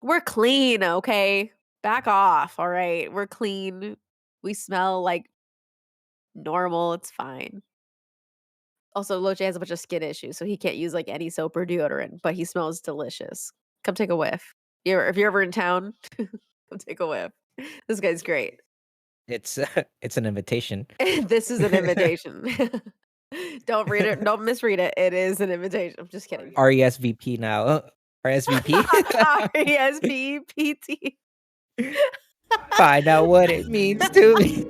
We're clean, okay? Back off, all right? We're clean. We smell like normal. It's fine. Also, Locche has a bunch of skin issues, so he can't use like any soap or deodorant, but he smells delicious. Come take a whiff. If you're ever in town, come take a whiff. This guy's great. It's it's an invitation. This is an invitation. Don't read it. Don't misread it. It is an invitation. I'm just kidding. RESVP now. RSVP. RESVPT. Find out what it means to me.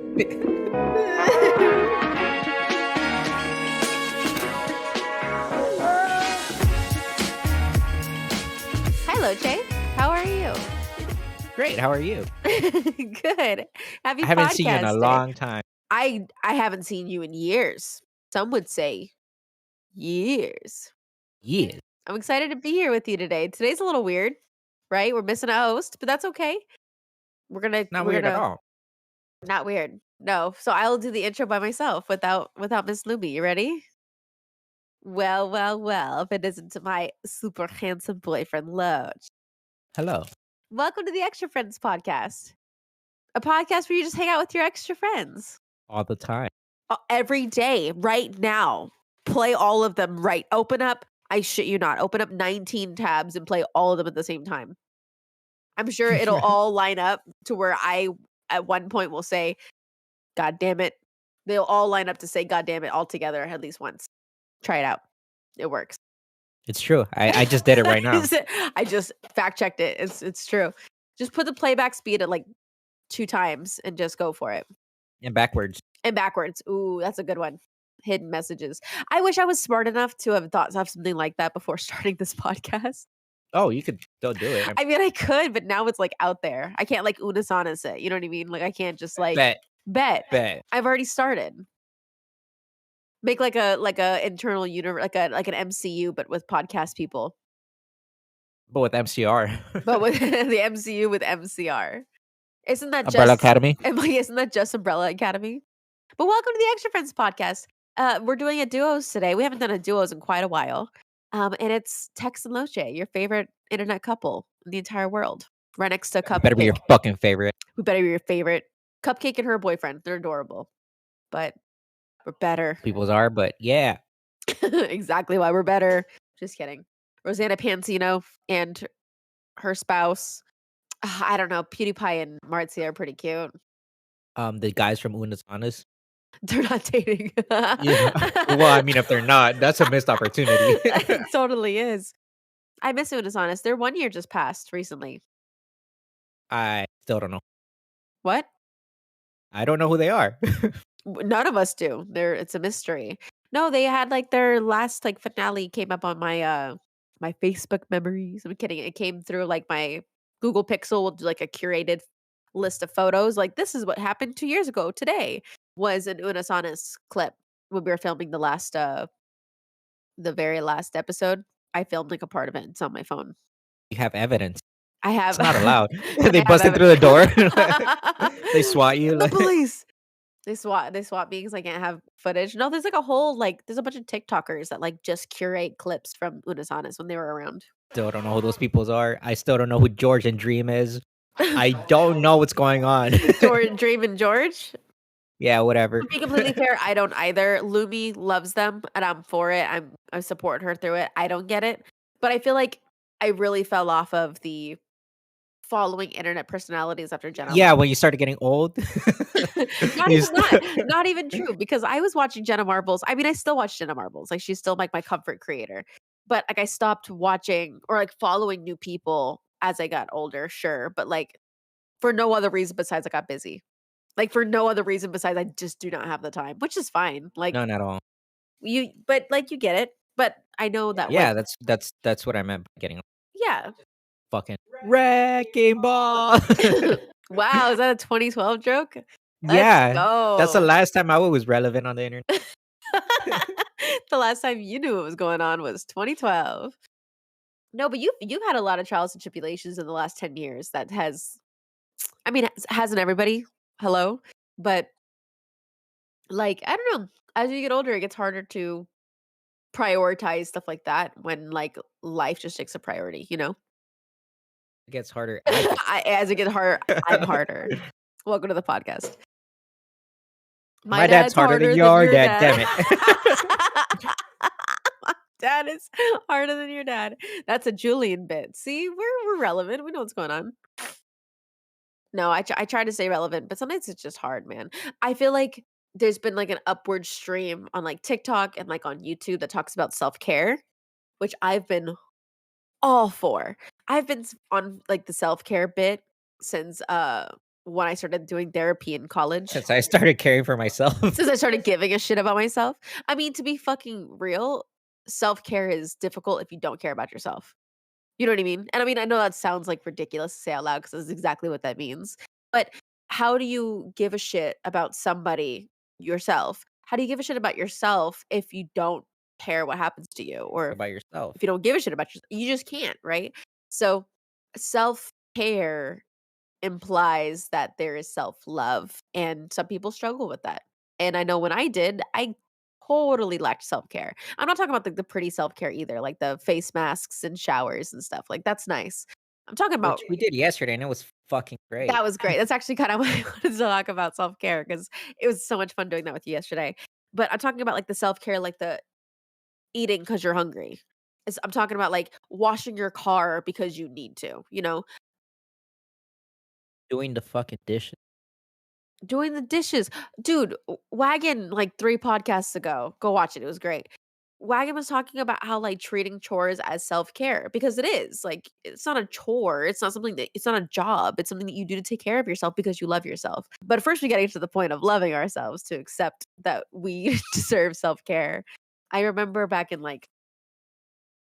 Hi, Locche. How are you? Great. How are you? Good. Happy I haven't seen you in a podcast day. long time. I haven't seen you in years. Some would say years. Years. I'm excited to be here with you today. Today's a little weird, right? We're missing a host, but that's okay. Not weird at all. Not weird. No. So I'll do the intro by myself without Miss Luby. You ready? Well, if it isn't to my super handsome boyfriend Lodge. Hello. Welcome to the Extra Friends podcast. A podcast where you just hang out with your extra friends. All the time. Every day, right now. Play all of them right. Open up, I shit you not, open up 19 tabs and play all of them at the same time. I'm sure it'll all line up to where I, at one point, will say, God damn it. They'll all line up to say, God damn it, all together at least once. Try it out. It works. It's true. I just did it right now. I just fact checked it. It's true. Just put the playback speed at like 2 times and just go for it. And backwards. Ooh, that's a good one. Hidden messages. I wish I was smart enough to have thought of something like that before starting this podcast. Oh, you could still do it. I mean, I could, but now it's like out there. I can't like unisonus it. You know what I mean? Like I can't just like bet. I've already started. Make like a internal universe, like an MCU, but with podcast people. But with MCR. But with the MCU with MCR. Isn't that Umbrella just Academy? Isn't that just Umbrella Academy? But welcome to the Extra Friends podcast. We're doing a duos today. We haven't done a duos in quite a while. And it's Tex and Locche, your favorite internet couple in the entire world. Right next to Cupcake. Better be your fucking favorite. Who better be your favorite? Cupcake and her boyfriend. They're adorable. But we're better. People's are, but yeah. Exactly why we're better. Just kidding. Rosanna Pansino and her spouse. I don't know. PewDiePie and Marzia are pretty cute. The guys from Una's Honest. They're not dating. Yeah. Well, I mean, if they're not, that's a missed opportunity. It totally is. I miss Una's Honest. Their 1 year just passed recently. I still don't know. What? I don't know who they are. None of us do. It's a mystery. No, they had like their last like finale came up on my my Facebook memories. I'm kidding. It came through like my Google Pixel with like a curated list of photos. Like this is what happened 2 years ago. Today was an Una's Honest clip when we were filming the very last episode. I filmed like a part of it. It's on my phone. You have evidence. I have. It's not allowed. They busted through the door. They swat you. The police. They swat me because I can't have footage. No, there's like a whole there's a bunch of TikTokers that like just curate clips from Una's Honest when they were around. Still don't know who those peoples are. I still don't know who George and Dream is. I don't know what's going on. Dream and George? Yeah, whatever. To be completely fair, I don't either. Lumi loves them and I'm for it. I support her through it. I don't get it. But I feel like I really fell off of the following internet personalities after Jenna. Yeah, when you started getting old. Not even true, because I was watching Jenna Marbles. I mean, I still watch Jenna Marbles. Like she's still like my comfort creator. But like I stopped watching or like following new people as I got older, sure. But like for no other reason besides I got busy. Like for no other reason besides I just do not have the time, which is fine. Like none at all. But like you get it. But I know that. Yeah, that's what I meant by getting. Yeah. Fucking wrecking ball. Wow, is that a 2012 joke? Yeah, that's the last time I was relevant on the internet. The last time you knew what was going on was 2012. No, but you've had a lot of trials and tribulations in the last 10 years. That hasn't everybody? Hello? But like, I don't know. As you get older, it gets harder to prioritize stuff like that when like life just takes a priority, you know? It gets harder. I get As it gets harder, I'm harder. Welcome to the podcast. My My dad's dad's harder than harder than your your dad, dad. damn it. Dad is harder than your dad. That's a Julian bit. See, we're relevant. We know what's going on. No, I try to stay relevant, but sometimes it's just hard, man. I feel like there's been like an upward stream on like TikTok and like on YouTube that talks about self-care, which I've been all for. I've been on like the self-care bit since when I started doing therapy in college. Since I started caring for myself. Since I started giving a shit about myself. I mean, to be fucking real, self-care is difficult if you don't care about yourself. You know what I mean? And I mean, I know that sounds like ridiculous to say out loud because that's exactly what that means. But how do you give a shit about somebody yourself? How do you give a shit about yourself if you don't care what happens to you? Or About yourself. if you don't give a shit about yourself, you just can't, right? So self care implies that there is self-love, and some people struggle with that. And I know when I did, I totally lacked self-care. I'm not talking about the pretty self-care either, like the face masks and showers and stuff. Like that's nice. I'm talking about Which we did yesterday, and it was fucking great. that was great. That's actually kind of what I wanted to talk about self-care because it was so much fun doing that with you yesterday. But I'm talking about like the self-care, like the eating because you're hungry. I'm talking about like washing your car because you need to, you know, Doing the fucking dishes. doing the dishes. Dude, Wagon, like 3 podcasts ago, go watch it, it was great. Wagon was talking about how, like, treating chores as self-care because it is, like, it's not a chore, it's not something that it's not a job, it's something that you do to take care of yourself because you love yourself. But first we gotta get to the point of loving ourselves to accept that we deserve self-care. I remember back in, like,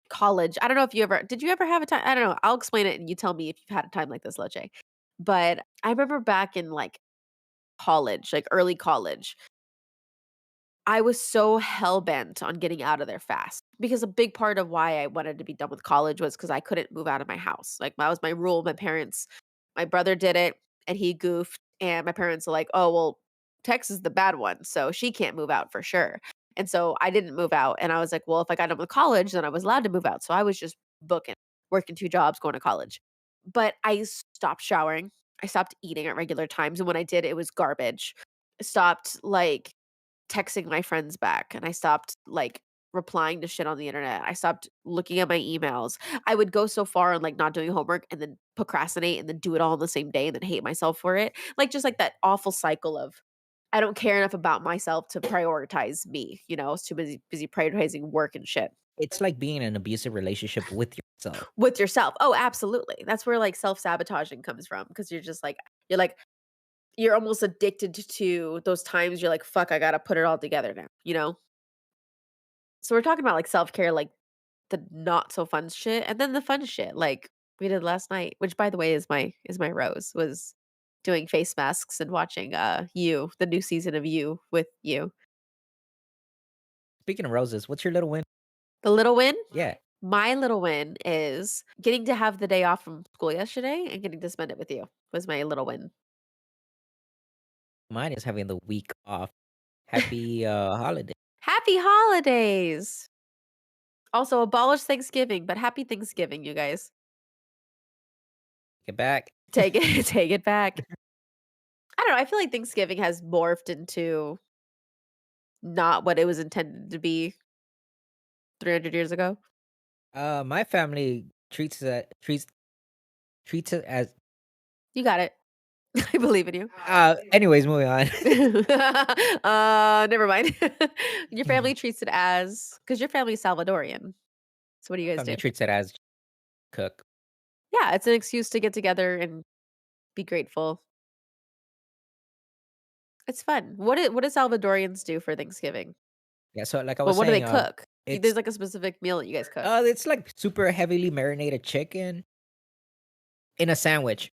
college, I don't know if you ever did you ever have a time I don't know, I'll explain it and you tell me if you've had a time like this, Locche. But I remember back in, like, college, like early college, I was so hell bent on getting out of there fast because a big part of why I wanted to be done with college was because I couldn't move out of my house. Like that was my rule. My brother did it and he goofed, and my parents were like, "Oh well, Tex is the bad one, so she can't move out for sure." And so I didn't move out, and I was like, "Well, if I got done with college, then I was allowed to move out." So I was just booking, working 2 jobs, going to college. But I stopped showering. I stopped eating at regular times, and when I did, it was garbage. Stopped like texting my friends back, and I stopped like replying to shit on the internet. I stopped looking at my emails. I would go so far on like not doing homework and then procrastinate and then do it all in the same day and then hate myself for it. Like just like that awful cycle of I don't care enough about myself to prioritize me, you know, I was too busy prioritizing work and shit. It's like being in an abusive relationship with yourself. With yourself. Oh, absolutely. That's where like self-sabotaging comes from because you're like you're almost addicted to those times you're like, fuck, I gotta put it all together now, you know? So we're talking about like self-care, like the not so fun shit, and then the fun shit, like we did last night, which by the way is my rose, was doing face masks and watching You, the new season of You with You. Speaking of roses, what's your little win? The little win? Yeah, My little win is getting to have the day off from school yesterday and getting to spend it with you was my little win. mine is having the week off. Happy, holiday. Happy holidays! Also, abolish Thanksgiving, but happy Thanksgiving, you guys. Get back. Take it take it back. I don't know, I feel like Thanksgiving has morphed into not what it was intended to be 300 years ago. My family treats it as You got it. I believe in you. anyways, moving on. Never mind. Your family treats it as because your family is Salvadorian. So what do you guys Family do? treats it as cook. Yeah, it's an excuse to get together and be grateful. It's fun. What do Salvadorians do for Thanksgiving? Yeah, so like I Well, was what do they saying, cook? it's There's like a specific meal that you guys cook. it's like super heavily marinated chicken in a sandwich.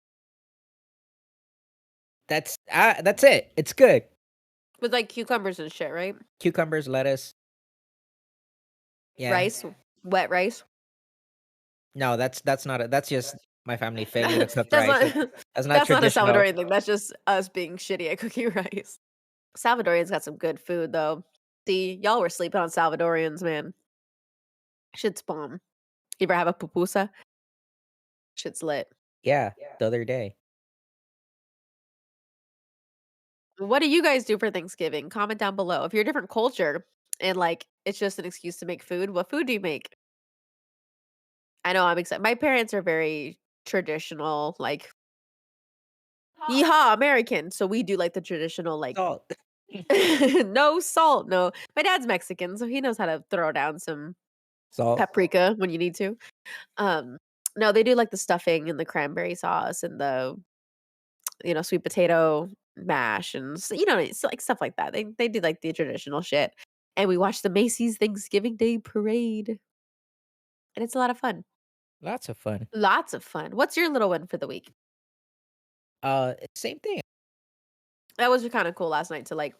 That's it. It's good. With like cucumbers and shit, right? Cucumbers, lettuce. Yeah. Rice, wet rice. No, that's not it. That's just my family failing to cook That's rice. not That's not that's not a traditional. Salvadorian thing. That's just us being shitty at cooking rice. Salvadorians got some good food though. See, y'all were sleeping on Salvadorians, man. Shit's bomb. You ever have a pupusa? Shit's lit. Yeah, the other day. What do you guys do for Thanksgiving? Comment down below. If you're a different culture and, like, it's just an excuse to make food, what food do you make? I know I'm excited. My parents are very traditional, like, yeehaw, American. So we do like the traditional, like, Salt. no salt, no. My dad's Mexican, so he knows how to throw down some Salt. paprika when you need to. Um, no, they do like the stuffing and the cranberry sauce and the, sweet potato mash and it's like stuff like that. They do like the traditional shit. And we watch the Macy's Thanksgiving Day parade, and it's a lot of fun. Lots of fun. Lots of fun. What's your little win for the week? Same thing. That was kind of cool last night to like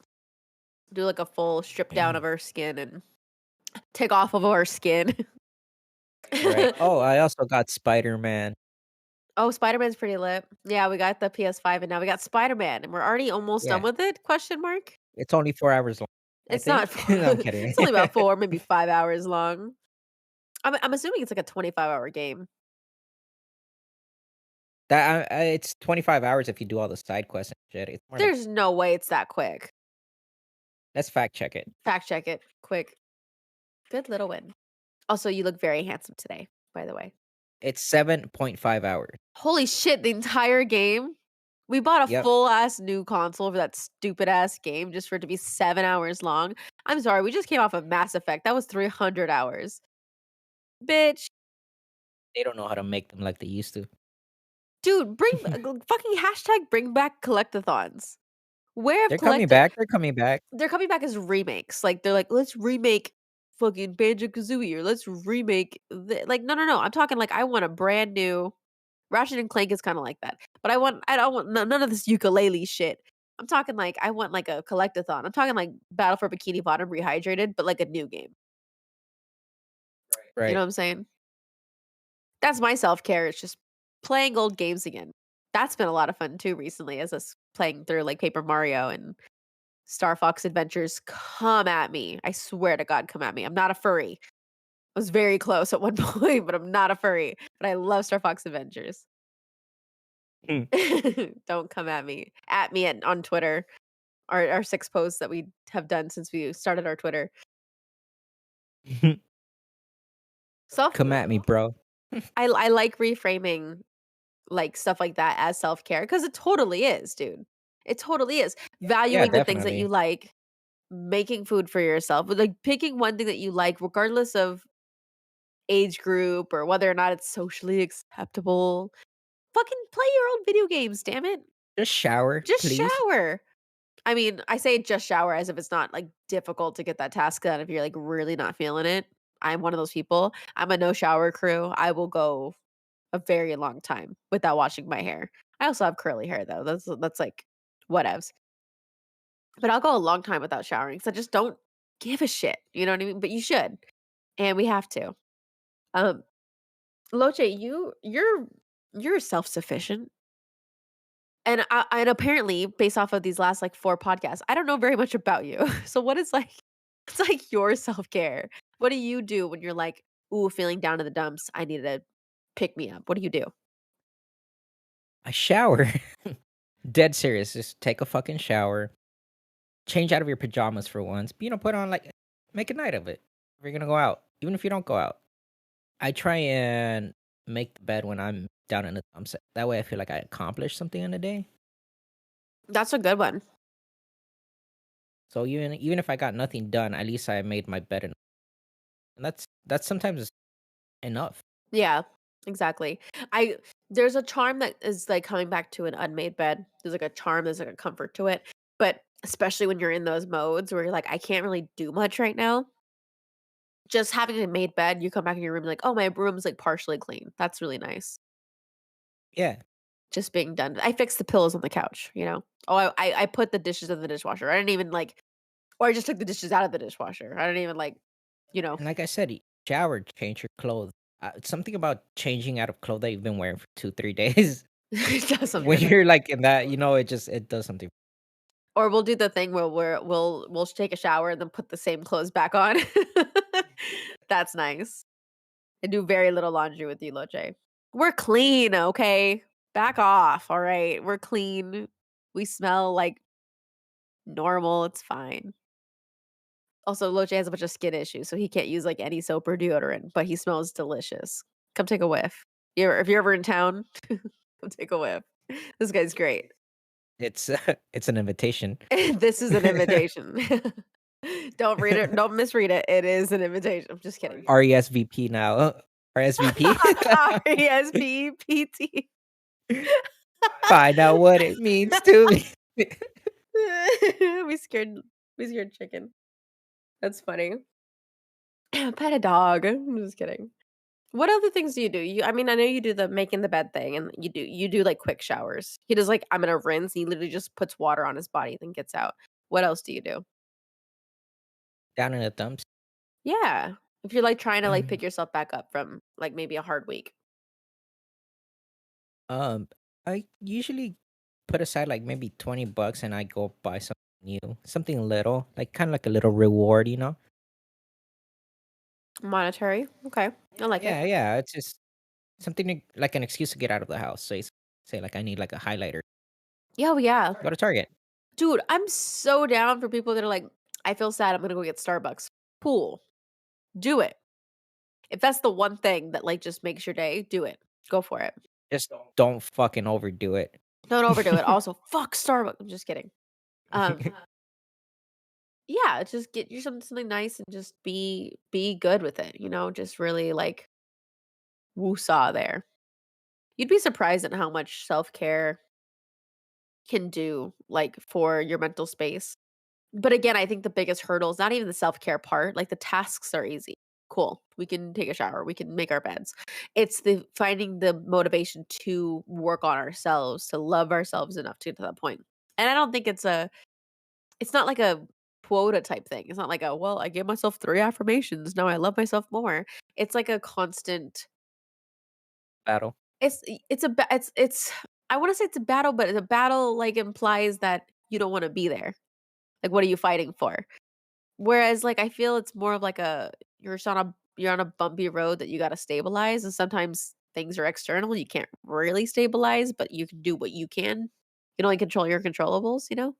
do like a full strip down of her skin and take off of her skin. Right. Oh, I also got Spider-Man. Oh, Spider-Man's pretty lit. Yeah, we got the PS5 and now we got Spider-Man and we're already almost done Yeah, with it? Question mark. it's only 4 hours long, I It's not think. No, I'm kidding. it's only about 4, maybe 5 hours long. I'm assuming it's like a 25-hour game. It's 25 hours if you do all the side quests and shit. It's more like There's no way it's that quick. let's fact check it. Fact check it quick. Good little win. Also, you look very handsome today, by the way. It's 7.5 hours. Holy shit, the entire game? We bought a Yep. full ass new console for that stupid ass game just for it to be 7 hours long. I'm sorry, we just came off of Mass Effect. That was 300 hours. Bitch. They don't know how to make them like they used to. Dude, fucking hashtag bring back collectathons. Where have They're coming collect back, they're coming back. they're coming back as remakes. Like they're like, let's remake fucking Banjo-Kazooie or let's remake like no no no. I'm talking like I want a brand new Ratchet and Clank is kind of like that. But I don't want none of this ukulele shit. I'm talking like I want like a collectathon. I'm talking like Battle for Bikini Bottom rehydrated, but like a new game. You know Right. what I'm saying? That's my self-care. It's just playing old games again. That's been a lot of fun too recently as us playing through like Paper Mario and Star Fox Adventures. Come at me. I swear to God, come at me. I'm not a furry. I was very close at one point, but I'm not a furry. But I love Star Fox Adventures. Hmm. Don't come at me. At me on Twitter. Our 6 posts that we have done since we started our Twitter. Self Come at me, bro. I like reframing like stuff like that as self-care because it totally is, dude. It totally is. Yeah, Valuing the things that you definitely. like, making food for yourself, but like picking one thing that you like regardless of age group or whether or not it's socially acceptable. Fucking play your own video games, damn it. Just shower, Just please. shower. I mean, I say just shower as if it's not like difficult to get that task done if you're like really not feeling it. I'm one of those people. I'm a no shower crew. I will go a very long time without washing my hair. I also have curly hair though. That's like whatevs. But I'll go a long time without showering because I just don't give a shit. You know what I mean? But you should, and we have to. Um, Loche, you're self sufficient. And apparently, based off of these last, like, 4 podcasts, I don't know very much about you. So what is, like it's like your self-care? What do you do when you're like, "Ooh, feeling down in the dumps, I need to pick me up." What do you do? I shower. Dead serious. Just take a fucking shower. Change out of your pajamas for once. Put on like make a night of it. If you're gonna go out. Even if you don't go out. I try and make the bed when I'm down in the dumps. That way I feel like I accomplished something in the day. That's a good one. So even if I got nothing done, at least I made my bed and that's sometimes enough. Yeah, exactly. I There's a charm that is, like, coming back to an unmade bed. There's, like, a charm, there's, like, a comfort to it, but especially when you're in those modes where you're like, "I can't really do much right now." Just having a made bed, you come back in your room, like, "Oh, my room's, like, partially clean." That's really nice. Yeah. Just being done. I fixed the pillows on the couch, you know? Oh, I put the dishes in the dishwasher. I didn't even, like or I just took the dishes out of the dishwasher. I didn't even, like, you know And like I said, shower, change your clothes. It's something about changing out of clothes that you've been wearing for 2, 3 days. it does When something. you're like in that, it does something. Or we'll do the thing where we'll take a shower and then put the same clothes back on. That's nice. I do very little laundry with you, Loche. We're clean, okay? Back off, all right? We're clean. We smell like normal. It's fine. Also, Locke has a bunch of skin issues, so he can't use like any soap or deodorant, but he smells delicious. Come take a whiff. If you're ever in town, come take a whiff. This guy's great. It's it's an invitation. This is an invitation. Don't read it. Don't misread it. It is an invitation. I'm just kidding. RESVP now. RSVP. RESVPT. Find out what it means to me. we scared we scared chicken. That's funny. Pet a dog. I'm just kidding. What other things do you do? I mean, I know you do the making the bed thing and you do like quick showers. He does like I'm gonna rinse. He literally just puts water on his body, then gets out. What else do you do? Down in the dumps. Yeah. If you're like trying to like Um, pick yourself back up from like maybe a hard week. um, I usually put aside like maybe $20 and I go buy something new, something little, like kind of like a little reward, you know? Monetary. Okay. I like it. Yeah, yeah. It's just something like an excuse to get out of the house. Say like I need like a highlighter. Yeah, oh, yeah. Go to Target. Dude, I'm so down for people that are like, I feel sad, I'm gonna go get Starbucks. Cool. Do it. If that's the one thing that like just makes your day, do it. Go for it. Just don't fucking overdo it. Don't overdo it. Also, fuck Starbucks. I'm just kidding. Um, yeah, just get you something nice and just be good with it, you know, just really like woo-saw there. You'd be surprised at how much self-care can do like for your mental space. But again, I think the biggest hurdle is not even the self-care part, like, the tasks are easy. Cool. We can take a shower, we can make our beds. It's the finding the motivation to work on ourselves, to love ourselves enough to get to that point. And I don't think it's not like a quota type thing. It's not like a, "Well, I gave myself 3 affirmations, now I love myself more." It's like a constant Battle. it's a ba it's I wanna say it's a battle, but the battle, like, implies that you don't wanna be there. Like, what are you fighting for? Whereas, like, I feel it's more of like a you're on a bumpy road that you gotta stabilize, and sometimes things are external, you can't really stabilize, but you can do what you can. You can only control your controllables, you know?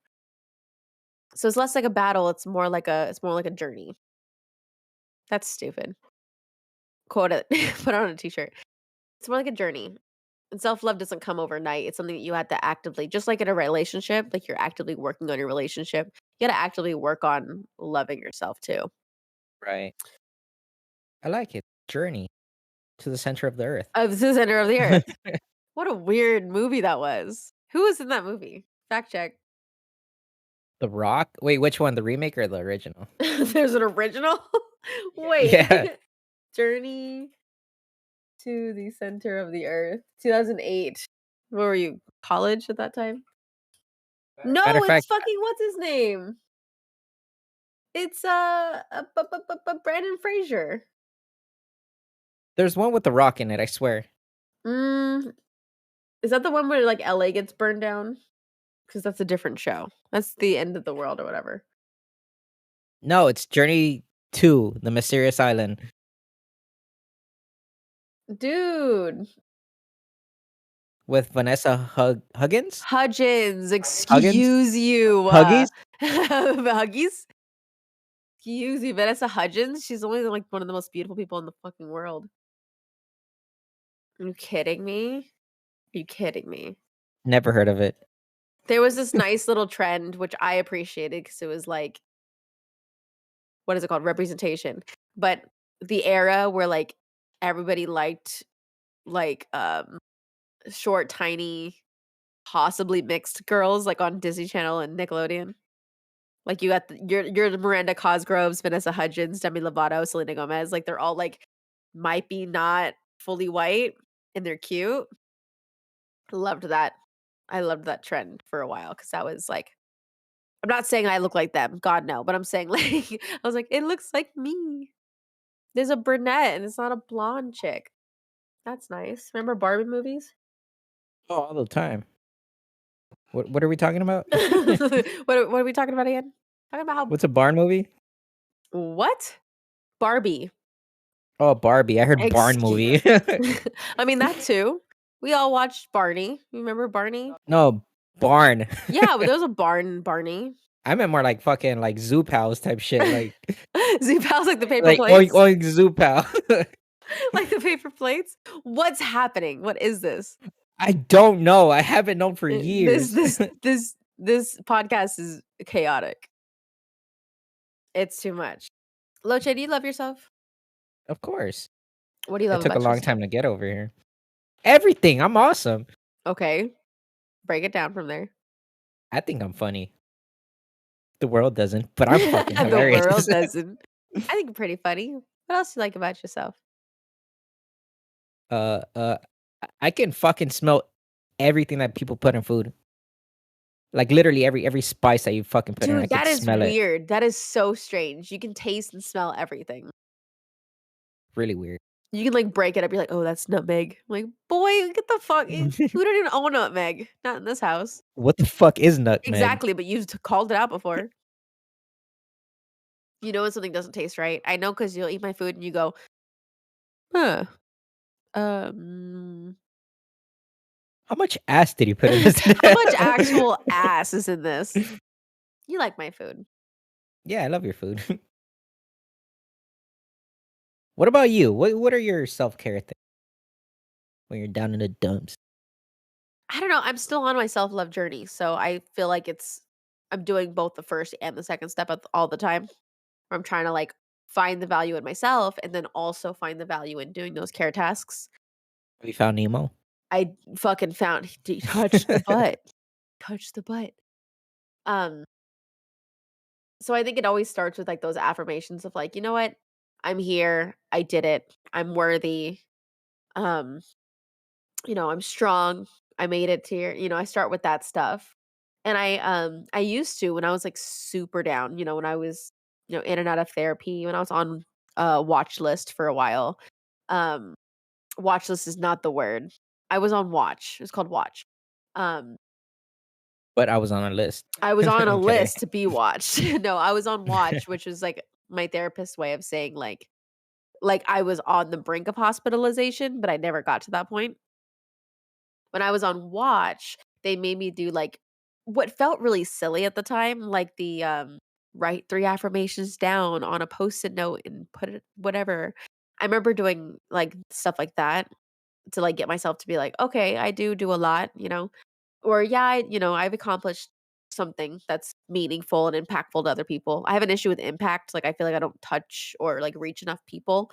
So it's less like a battle, it's more like a journey. That's stupid. Quote it, put it on a t-shirt. It's more like a journey. And self-love doesn't come overnight. It's something that you have to actively just like in a relationship, like you're actively working on your relationship, you gotta actively work on loving yourself too. Right. I like it. Journey to the center of the earth. Of the center of the earth. What a weird movie that was. Who was in that movie? Fact check. The Rock? Wait, which one? The remake or the original? There's an original? Wait. Yeah. Journey to the center of the earth. 2008. Where were you? College at that time? Matter No, of it's fact, fucking what's his name? It's Brandon Fraser. there's one with The Rock in it, I swear. Mm, is that the one where like LA gets burned down? Because that's a different show. That's the end of the world or whatever. No, it's Journey to the Mysterious Island Dude, with Vanessa Huggins? Hudgens, Huggins? excuse you. Huggies? Huggies? Excuse you, Vanessa Hudgens? She's only like one of the most beautiful people in the fucking world. Are you kidding me? Are you kidding me? Never heard of it. There was this nice little trend which I appreciated because it was like, what is it called? Representation. But the era where like everybody liked like short, tiny, possibly mixed girls like on Disney Channel and Nickelodeon. Like you got your Miranda Cosgroves, Vanessa Hudgens, Demi Lovato, Selena Gomez. Like they're all like might be not fully white and they're cute. Loved that. I loved that trend for a while because that was like I'm not saying I look like them, God no, but I'm saying like I was like, it looks like me. There's a brunette and it's not a blonde chick. That's nice. Remember Barbie movies? Oh, all the time. What are we talking about? What are we talking about again? Talking about how What's a barn movie? what? Barbie. Oh, Barbie. I heard barn Excuse movie. I mean that too. We all watched Barney. Remember Barney? No, barn. Yeah, there was a barn Barney. I meant more like fucking like Zoo Pals type shit, Z-Pals like the paper like oink plates? oink Zoo Pal. Like the paper plates? What's happening? What is this? I don't know. I haven't known for This years. this this this podcast is chaotic. It's too much. Loche, do you love yourself? Of course. What do you It love took a about long yourself? time to get over here. Everything. I'm awesome. Okay, break it down from there. I think I'm funny. The world doesn't, but I'm fucking The hilarious. world doesn't. I think you're pretty funny. What else do you like about yourself? uh, uh, I can fucking smell everything that people put in food. Like literally every spice that you fucking put in, I Dude, could that is smell it. weird. That is so strange. You can taste and smell everything. Really weird. You can, like, break it up, you're like, "Oh, that's nutmeg." I'm like, "Boy, get the fuck we don't even own nutmeg. Not in this house." What the fuck is nutmeg? Exactly, but you've called it out before. You know when something doesn't taste right. I know because 'cause you'll eat my food and you go, "Huh, um, How much ass did you put in this? how much actual ass is in this?" You like my food. Yeah, I love your food. What about you? What are your self-care things when you're down in the dumps? I don't know, I'm still on my self-love journey, so I feel like I'm doing both the first and the second step at all the time. Where I'm trying to, like, find the value in myself and then also find the value in doing those care tasks. Have you found Nemo? I fucking found he touched the butt. Touched the butt. Um, so I think it always starts with, like, those affirmations of, like, "You know what? I'm here. I did it. I'm worthy. Um, I'm strong. I made it here." I start with that stuff. And I used to when I was, like, super down, when I was, in and out of therapy, when I was on a watch list for a while. Um, Watch list is not the word. I was on watch. It's called watch. Um, But I was on a list. I was on a I'm kidding. list to be watched. No, I was on watch, which was, like, my therapist's way of saying, like I was on the brink of hospitalization, but I never got to that point. When I was on watch, they made me do, like, what felt really silly at the time, like write 3 affirmations down on a Post-it note and put it whatever. I remember doing, like, stuff like that to, like, get myself to be like, "Okay, I do a lot," you know? Or, "Yeah, I've accomplished something that's meaningful and impactful to other people." I have an issue with impact, like, I feel like I don't touch or, like, reach enough people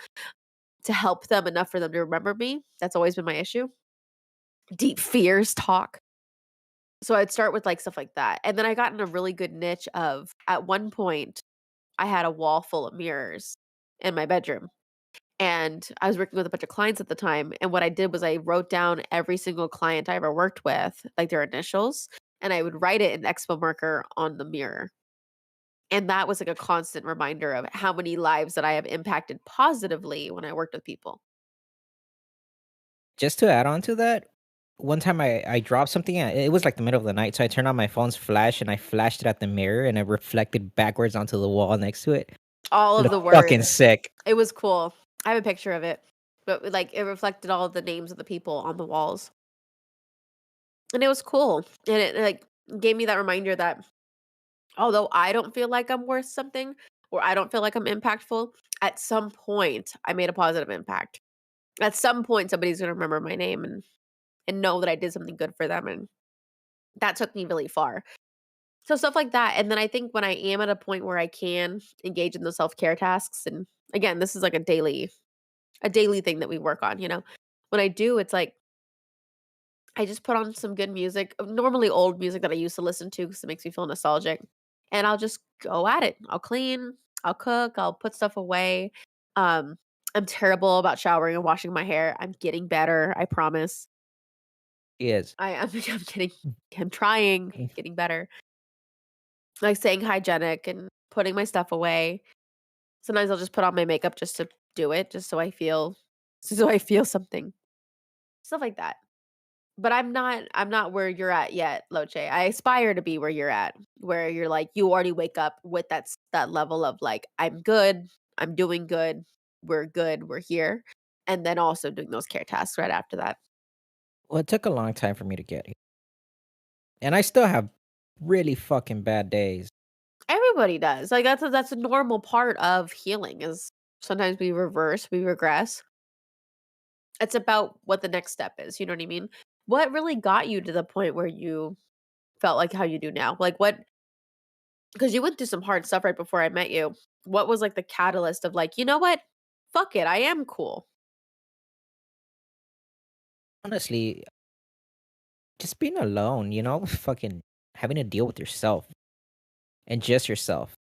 to help them enough for them to remember me. That's always been my issue. Deep fears talk. So I'd start with, like, stuff like that, and then I got in a really good niche of at one point, I had a wall full of mirrors in my bedroom, and I was working with a bunch of clients at the time, and what I did was I wrote down every single client I ever worked with, like, their initials, and I would write it in expo marker on the mirror, and that was, like, a constant reminder of how many lives that I have impacted positively when I worked with people. Just to add on to that, one time I dropped something, it was, like, the middle of the night, so I turned on my phone's flash, and I flashed it at the mirror, and it reflected backwards onto the wall next to it. All It of looked the fucking words. sick. It was cool. I have a picture of it, but, like, it reflected all of the names of the people on the walls, and it was cool, and it, like, gave me that reminder that although I don't feel like I'm worth something or I don't feel like I'm impactful, at some point, I made a positive impact. At some point, somebody's gonna remember my name and know that I did something good for them, and that took me really far. So stuff like that, and then I think when I am at a point where I can engage in the self-care tasks, and again, this is like a daily thing that we work on, you know? When I do, it's like I just put on some good music, normally old music that I used to listen to because it makes me feel nostalgic, and I'll just go at it. I'll clean, I'll cook, I'll put stuff away. Um, I'm terrible about showering and washing my hair. I'm getting better, I promise. He is. I'm I'm trying, getting better. Like staying hygienic and putting my stuff away. Sometimes I'll just put on my makeup just to do it, just so I feel something. Stuff like that. But I'm not where you're at yet, Loche. I aspire to be where you're at, where you're like you already wake up with that level of like I'm good, I'm doing good, we're here, and then also doing those care tasks right after that. Well, it took a long time for me to get here, and I still have really fucking bad days. Everybody does. Like, that's a normal part of healing is sometimes we reverse, we regress. It's about what the next step is, you know what I mean? What really got you to the point where you felt like how you do now? Like, what because you went through some hard stuff right before I met you. What was, like, the catalyst of, like, "You know what? Fuck it, I am cool." Honestly, just being alone, fucking having to deal with yourself and just yourself.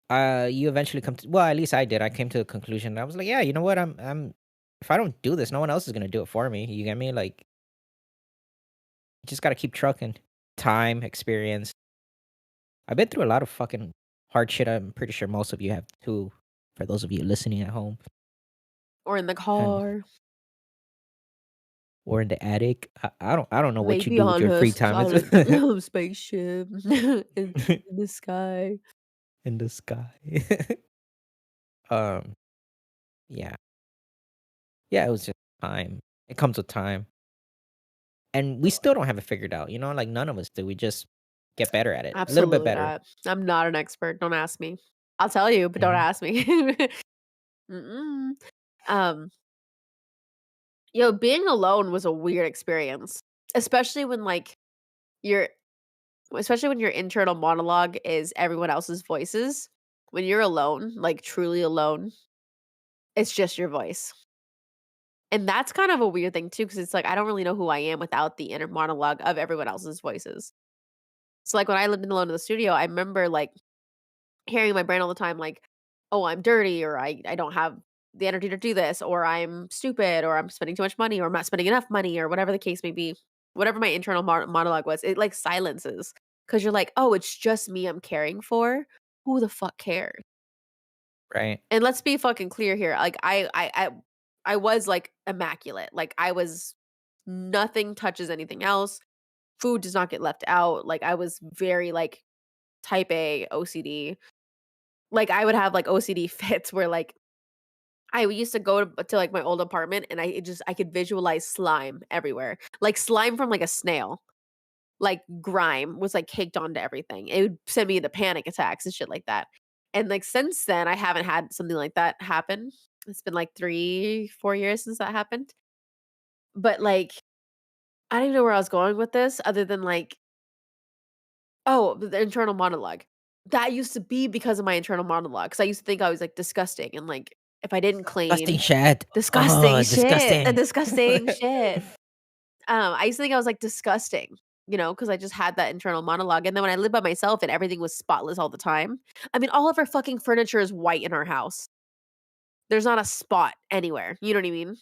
You eventually come to, well, at least I did. I came to a conclusion. I was like, yeah, you know what? If I don't do this, no one else is gonna do it for me. You get me? Like, you just gotta keep trucking. Time, experience. I've been through a lot of fucking hard shit. I'm pretty sure most of you have too. For those of you listening at home Or in the and car, or in the attic, I don't know what you maybe do with on your a free s time. on It's a spaceship in the sky. in the sky. um, yeah, yeah. It was just time. It comes with time. And we still don't have it figured out, like, none of us do, we just get better at it, a little bit Absolutely better. not. I'm not an expert, don't ask me. I'll tell you, but don't Mhm. ask me. Mm-mm. Um, being alone was a weird experience, especially when, like, your especially when your internal monologue is everyone else's voices. When you're alone, like, truly alone, it's just your voice. And that's kind of a weird thing too, because it's like, I don't really know who I am without the inner monologue of everyone else's voices. So, like, when I lived alone in the studio, I remember, like, hearing in my brain all the time, like, "Oh, I'm dirty," or I don't have the energy to do this," or "I'm stupid," or "I'm spending too much money," or "I'm not spending enough money," or whatever the case may be. Whatever my internal monologue was, it, like, silences because 'cause you're like, "Oh, it's just me I'm caring for. Who the fuck cares?" Right. And let's be fucking clear here, like, I was, like, immaculate, like, I was nothing touches anything else, food does not get left out, like, I was very, like, type A OCD. Like, I would have, like, OCD fits where, like, I used to go to, like, my old apartment, and I could visualize slime everywhere. Like, slime from, like, a snail. Like, grime was, like, caked onto everything. It would send me into panic attacks and shit like that. And, like, since then, I haven't had something like that happen. It's been, like, 3, 4 years since that happened. But, like, I don't even know where I was going with this other than, like, oh, the internal monologue. That used to be because of my internal monologue. Because I used to think I was, like, disgusting and, like, if I didn't Disgusting clean shit. disgusting Oh, shit, the disgusting. disgusting shit. I used to think I was, like, disgusting, because I just had that internal monologue, and then when I lived by myself and everything was spotless all the time, I mean, all of our fucking furniture is white in our house. There's not a spot anywhere, you know what I mean?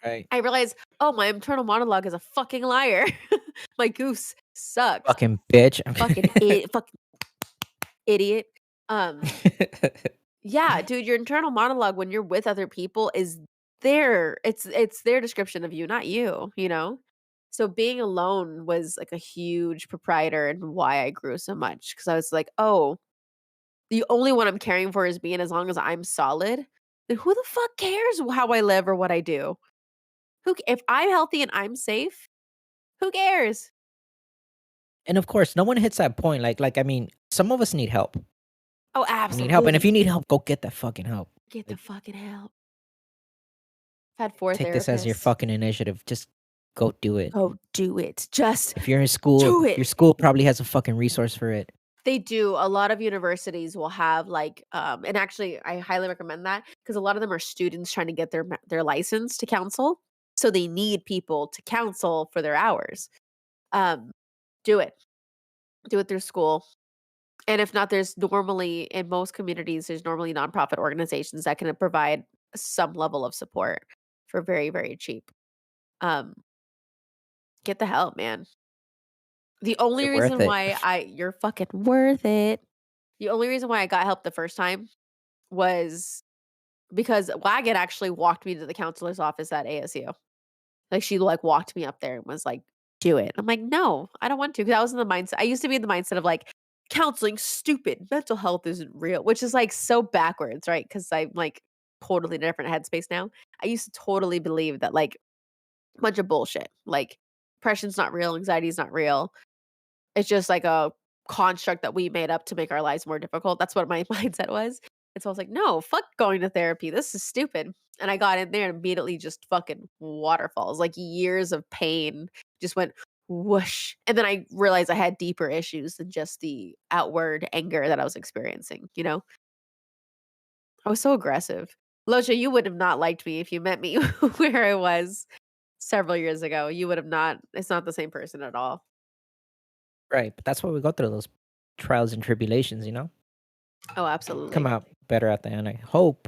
Right. I realized, "Oh, my internal monologue is a fucking liar. My goose sucks. Fucking bitch. Fucking idiot." Um, yeah, dude, your internal monologue when you're with other people is it's their description of you, not you, you know? So being alone was like a huge proprietor and why I grew so much because I was like, "Oh, the only one I'm caring for is me, and as long as I'm solid, then who the fuck cares how I live or what I do? If I'm healthy and I'm safe, who cares?" And of course, no one hits that point, I mean, some of us need help. Oh, We need help, and if you absolutely. need help, go get that fucking help. Get the Like, fucking help. I've had 4 take this as your therapists. fucking initiative, just go do it. Go do it. Just If you're in school, do your it. school probably has a fucking resource for it. They do. A lot of universities will have like, and actually, I highly recommend that because a lot of them are students trying to get their license to counsel, so they need people to counsel for their hours. Um, do it. Do it through school, and if not, there's normally in most communities there's normally nonprofit organizations that can provide some level of support for very very cheap. Um, get the help, man. The only You're worth reason it. why you're fucking worth it. The only reason why I got help the first time was because Wagon actually walked me to the counselor's office at ASU. Like, she, like, walked me up there and was like, "Do it." I'm like, "No, I don't want to." Because I was in the mindset I used to be in the mindset of, like, "Counseling's stupid. Mental health isn't real," which is, like, so backwards, right? Because 'Cause I'm, like, totally different headspace now. I used to totally believe that, like, Bunch of bullshit. Like, depression's not real, anxiety's not real. It's just like a construct that we made up to make our lives more difficult. That's what my mindset was. And so I was like, no, fuck going to therapy. This is stupid. And I got in there and immediately just fucking waterfalls, like years of pain just went whoosh. And then I realized I had deeper issues than just the outward anger that I was experiencing, you know? I was so aggressive. Locke, you would have not liked me if you met me where I was several years ago. You would have not, it's not the same person at all. Right, but that's why we go through those trials and tribulations, you know? Oh, Come absolutely. out better at the end, I hope.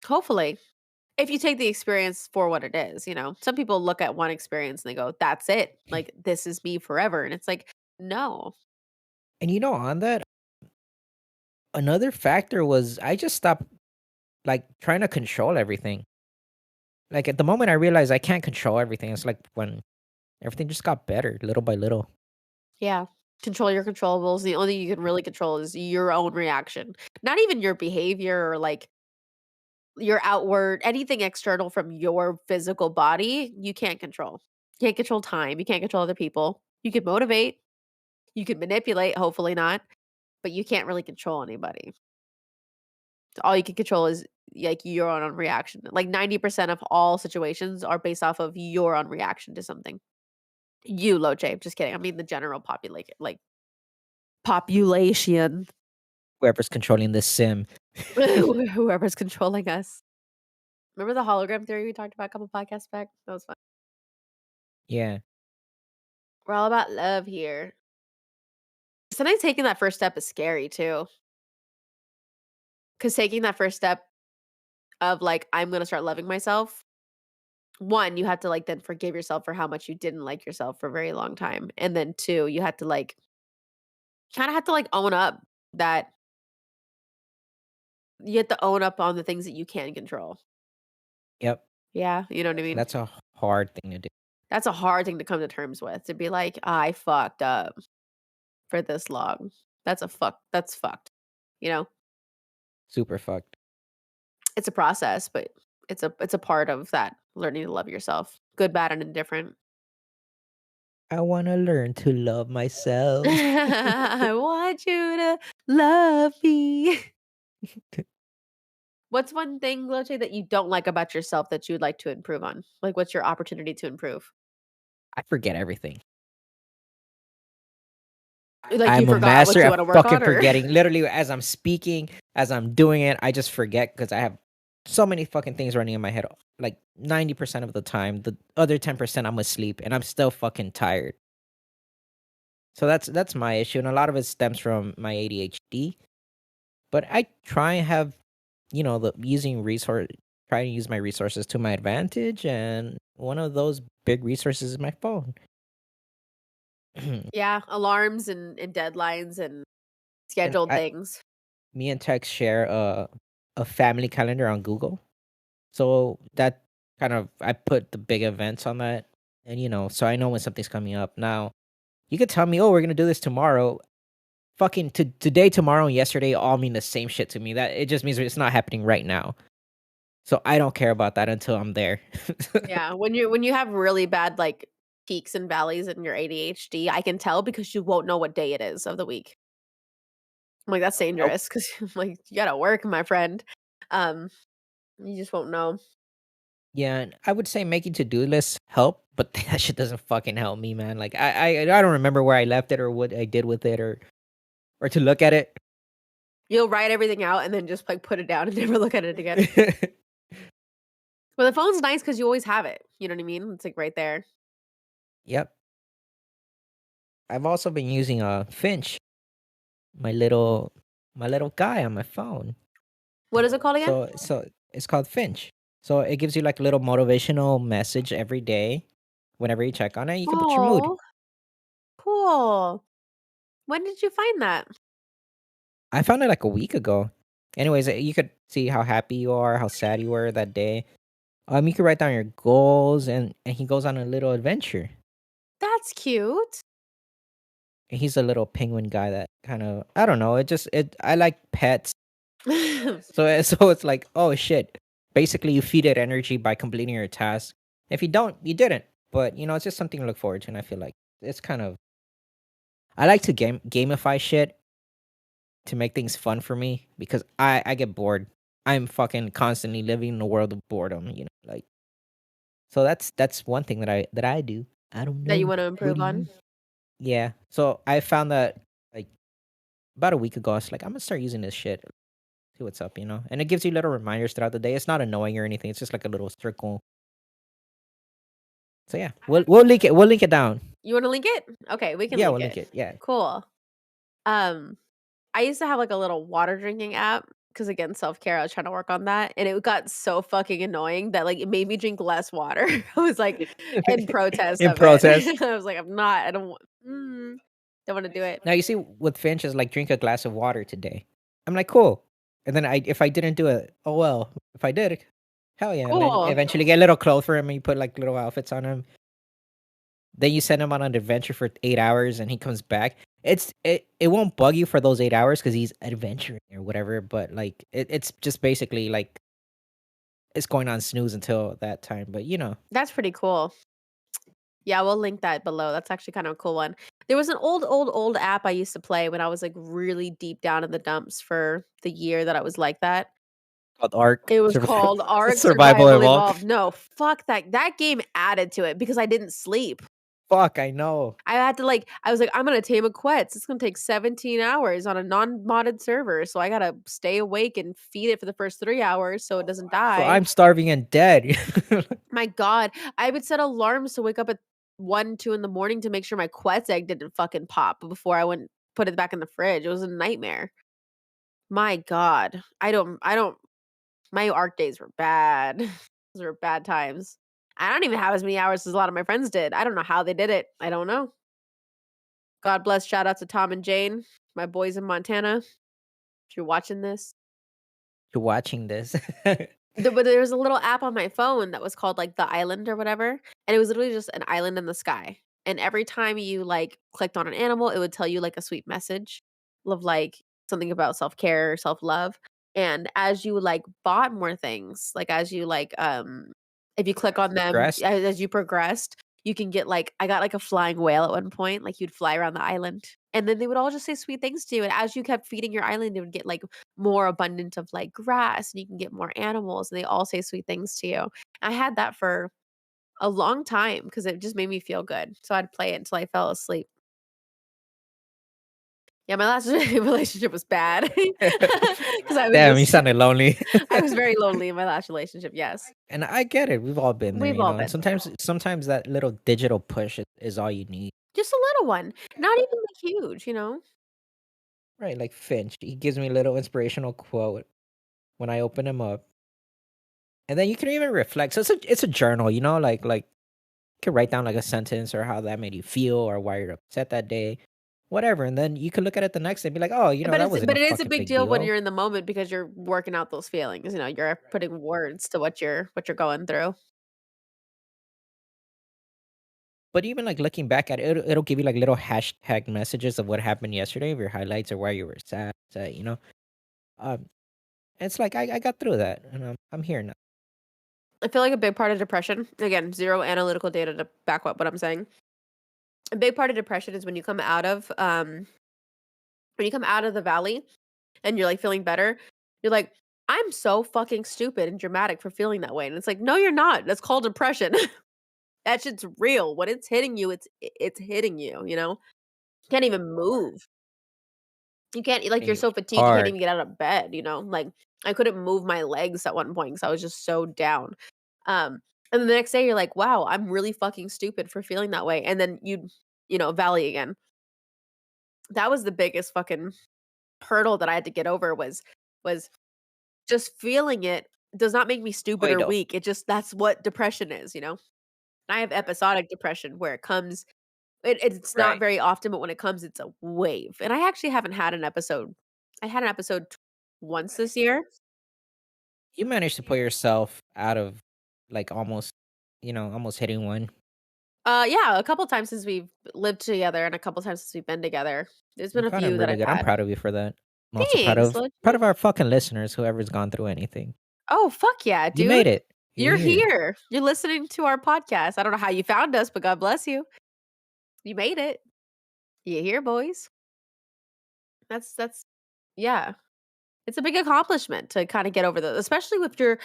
Hopefully. If you take the experience for what it is, you know, some people look at one experience and they go, that's it. Like, this is me forever. And it's like, no. And you know, on that, another factor was I just stopped, like, trying to control everything. Like, at the moment I realized I can't control everything, it's like when everything just got better little by little. Yeah. Control your controllables. The only thing you can really control is your own reaction, not even your behavior or like your outward, anything external from your physical body. You can't control. You can't control time. You can't control other people. You can motivate, you can manipulate, hopefully not, but you can't really control anybody. All you can control is like your own reaction. Like 90% of all situations are based off of your own reaction to something. You, Loj, just kidding. I mean the general population, like population, Whoever's controlling this sim. whoever's controlling us. Remember the hologram theory we talked about a couple podcasts back? That was fun. Yeah. We're all about love here. Sometimes taking that first step is scary too. Because taking that first step of like, I'm going to start loving myself. One, you have to like then forgive yourself for how much you didn't like yourself for a very long time. And then two, you have to like kind of have to like own up that you have to own up on the things that you can control. Yep. Yeah, you know what I mean? That's a hard thing to do. That's a hard thing to come to terms with. To be like, I fucked up for this long. That's fucked. You know? Super fucked. It's a process, but it's a part of that learning to love yourself. Good, bad, and indifferent. I wanna learn to love myself. I want you to love me. What's one thing, Loche, that you don't like about yourself that you would like to improve on? Like, what's your opportunity to improve? I forget everything. Like, you I'm a forgot what master you at wanna work fucking on, or forgetting. Literally, as I'm speaking, as I'm doing it, I just forget because I have so many fucking things running in my head. Like 90% of the time, the other 10% I'm asleep and I'm still fucking tired. So that's my issue, and a lot of it stems from my ADHD. But I try and have, the using resource, try to use my resources to my advantage, and one of those big resources is my phone. yeah, alarms and deadlines and And scheduled I, things. me and Tex share a family calendar on Google. So that kind of I put the big events on that, and so I know when something's coming up. Now, you could tell me, "Oh, we're gonna do this tomorrow." Fucking today, tomorrow, and yesterday all mean the same shit to me. That it just means it's not happening right now. So I don't care about that until I'm there. Yeah, when you have really bad, like, peaks and valleys in your ADHD, I can tell because you won't know what day it is of the week. I'm like, "That's Nope. dangerous," 'cause I'm like, "You gotta work, my friend." Um, you just won't know. Yeah, and I would say making to-do lists help, but that shit doesn't fucking help me, man. Like I don't remember where I left it or what I did with it or to look at it. You'll write everything out and then just, like, put it down and never look at it again. But the phone's nice because you always have it, you know what I mean? It's, like, right there. Yep. I've also been using Finch, my little my little guy on my phone. What is it called again? So it's called Finch. So it gives you like a little motivational message every day. Whenever you check on it, you can put your mood. Oh, cool. When did you find that? I found it like a week ago. Anyways, you could see how happy you are, how sad you were that day. You could write down your goals, and he goes on a little adventure. That's cute. And he's a little penguin guy that kind of I don't know. It I like pets, so so it's like oh shit. Basically, you feed it energy by completing your task. If you don't, you didn't. but it's just something to look forward to, and I feel like it's kind of I like to gamify shit to make things fun for me because I get bored. I'm fucking constantly living in a world of boredom, like so that's one thing that I do. I don't That you know. wanna What improve do on? you? Yeah. So I found that like about a week ago, I was like, I'm gonna start using this shit. See what's up, and it gives you little reminders throughout the day. It's not annoying or anything. It's just like a little circle. So yeah, we'll link it. We'll link it down. You wanna link it? Okay, we can Yeah, link we'll it. link it. Yeah. Cool. Um, I used to have, like, a little water drinking app because again, self-care, I was trying to work on that, and it got so fucking annoying that, like, it made me drink less water. I was, like, in protest In of it. protest. I was like, I don't wanna do it. Now you see with Finch is like drink a glass of water today. I'm like cool, and then if I didn't do it, oh well. If I did, hell yeah. And then Cool. eventually get little clothes for him, and you put like little outfits on him. Then you send him on an adventure for 8 hours, and he comes back. It won't bug you for those 8 hours because he's adventuring or whatever. But like it's just basically like it's going on snooze until that time. But That's pretty cool. Yeah, we'll link that below. That's actually kind of a cool one. There was an old app I used to play when I was, like, really deep down in the dumps for the year that I was like that. called Arc It was Survival called Ark Survival Survival Evolved. Evolved. No, fuck that. That game added to it because I didn't sleep. Fuck, I know. I had to, like I was like, "I'm gonna tame a Quetz. It's gonna take 17 hours on a non-modded server, so I gotta stay awake and feed it for the first 3 hours so it doesn't So die." I'm starving and dead. My god, I would set alarms to wake up at 1, 2 in the morning to make sure my Quetz egg didn't fucking pop before I went put it back in the fridge. It was a nightmare. My god. I don't my ARC days were bad. Those were bad times. I don't even have as many hours as a lot of my friends did. I don't know how they did it. I don't know. God bless. Shout out to Tom and Jane, my boys in Montana. If you're watching this, You're watching this. but there was a little app on my phone that was called like the island or whatever, and it was literally just an island in the sky. And every time you like clicked on an animal, it would tell you like a sweet message of like something about self care, self love. And as you like bought more things, like as you like if you click on them Progressed. as you progressed, you can get like I got like a flying whale at one point, like you'd fly around the island. And then they would all just say sweet things to you. And as you kept feeding your island, it would get like more abundant of like grass and you can get more animals and they all say sweet things to you. I had that for a long time because it just made me feel good. So I'd play it until I fell asleep. Yeah, my last relationship was bad because I was Damn, you just sounded lonely. I was very lonely in my last relationship. Yes, And I get it. We've all been there, we've all and been sometimes that little digital push is all you need. just a little one, not even like huge, you know. Right, like Finch. He gives me a little inspirational quote when I open him up. And then you can even reflect. So it's a journal, like you can write down like a sentence or how that made you feel or why you're upset that day. Whatever. And then you can look at it the next day and be like, oh, that wasn't But a it is a fucking big big deal when deal. you're in the moment because you're working out those feelings. You know, you're putting words to what you're going through. But even like looking back at it, it'll give you like little hashtag messages of what happened yesterday, of your highlights or why you were sad. Um, it's like I got through that, and I'm here now. I feel like a big part of depression, again, zero analytical data to back up what I'm saying. A big part of depression is when you come out of the valley and you're like feeling better, you're like, I'm so fucking stupid and dramatic for feeling that way. And it's like, no, you're not. That's called depression. That shit's real. When it's hitting you, it's hitting you, you know? Can't even move. You can't like you're Hitting you so fatigued you can't hard. even get out of bed, you know? Like I couldn't move my legs at one point because I was just so down. And then the next day you're like, wow, I'm really fucking stupid for feeling that way. And then valley again. That was the biggest fucking hurdle that I had to get over was just feeling it does not make me stupid or Fuego. weak. It just that's what depression is, you know? I have episodic depression where it's not Right. very often, but when it comes, it's a wave. And I actually haven't had an episode. I had an episode once this year. You managed to put yourself out of like almost hitting one. Yeah, a couple times since we've lived together and a couple times since we've been together. There's You been a got it few that really I've good. I'm had. proud of you for that. I'm also proud Thanks, of Locche. proud of our fucking listeners, whoever's gone through anything. Oh, fuck yeah, You dude. made it. You're Yeah. here. You're listening to our podcast. I don't know how you found us, but God bless you. You made it. You here, boys. That's yeah. It's a big accomplishment to kinda get over those, especially if you're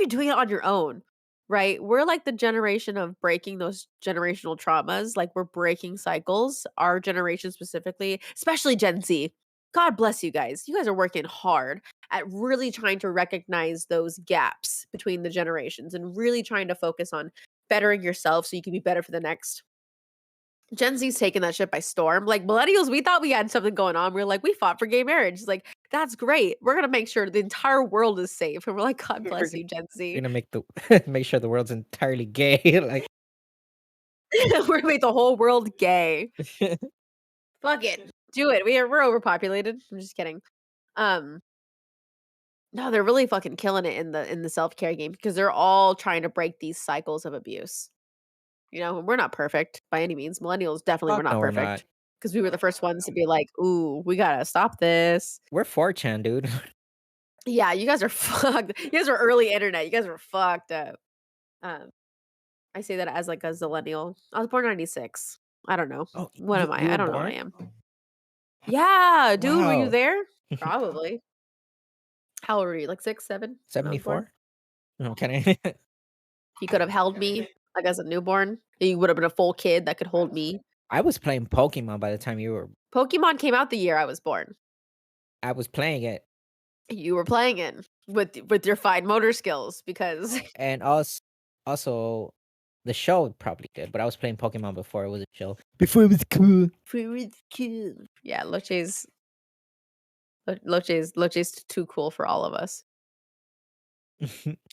doing it on your own, right? We're like the generation of breaking those generational traumas, like, we're breaking cycles, our generation specifically, especially Gen Z. God bless you guys. You guys are working hard at really trying to recognize those gaps between the generations and really trying to focus on bettering yourself so you can be better for the next. Gen Z's taking that shit by storm. Like, millennials, we thought we had something going on. We are like, "We fought for gay marriage." It's like, "That's great. We're gonna make sure the entire world is safe." And we're like, "God We're bless gonna you, Gen we're Z." gonna make the make sure the world's entirely gay, like We're gonna make the whole world gay. Fuck it. Do it. We're overpopulated. I'm just kidding. Um, no, they're really fucking killing it in the self-care game because they're all trying to break these cycles of abuse. You know, we're not perfect by any means. Millennials definitely were fuck not no, we're not. perfect because we were the first ones to be like, "Ooh, we gotta stop this." We're 4chan, dude. Yeah, you guys are fucked. You guys were early internet. You guys were fucked up. Um, I say that as like a zillennial. I was born 96. I don't know. Oh, What you am I? you I were don't know what I born? am. Yeah, dude, were you Wow. there? Probably. How old were you? Like 6, 7 when I was born? 74? No, I'm kidding. You could have held me like as a newborn. You would have been a full kid that could hold me. I was playing Pokemon by the time you were Pokemon came out the year I was born. I was playing it, You were playing it with your fine motor skills because and also the show probably did, but I was playing Pokemon before it was a show. Before it was cool. yeah, Loche's too cool for all of us.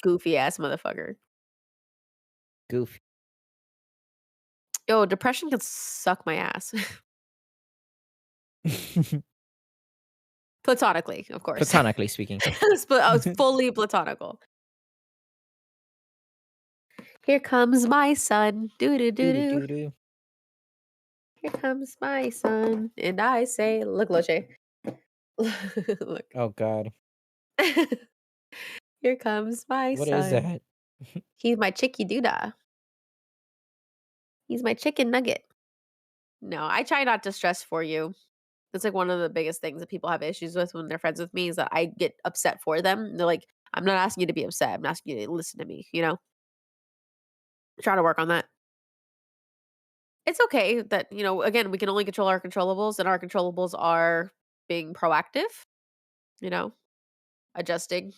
Goofy ass motherfucker. Goofy. Yo, depression can suck my ass. Platonically, of course. Platonically speaking. I was fully platonical. Here comes my son. Doo doo doo doo. Doo-doo-doo-doo. Here comes my son. And I say, look, Loche. Look. Oh god. Here comes my What is son. that? He's my chicky doodah. He's my chicken nugget. No, I try not to stress for you. That's like one of the biggest things that people have issues with when they're friends with me is that I get upset for them. They're like, I'm not asking you to be upset. I'm asking you to listen to me, you know? Try to work on that. It's okay that, again, we can only control our controllables, and our controllables are being proactive, you know, adjusting.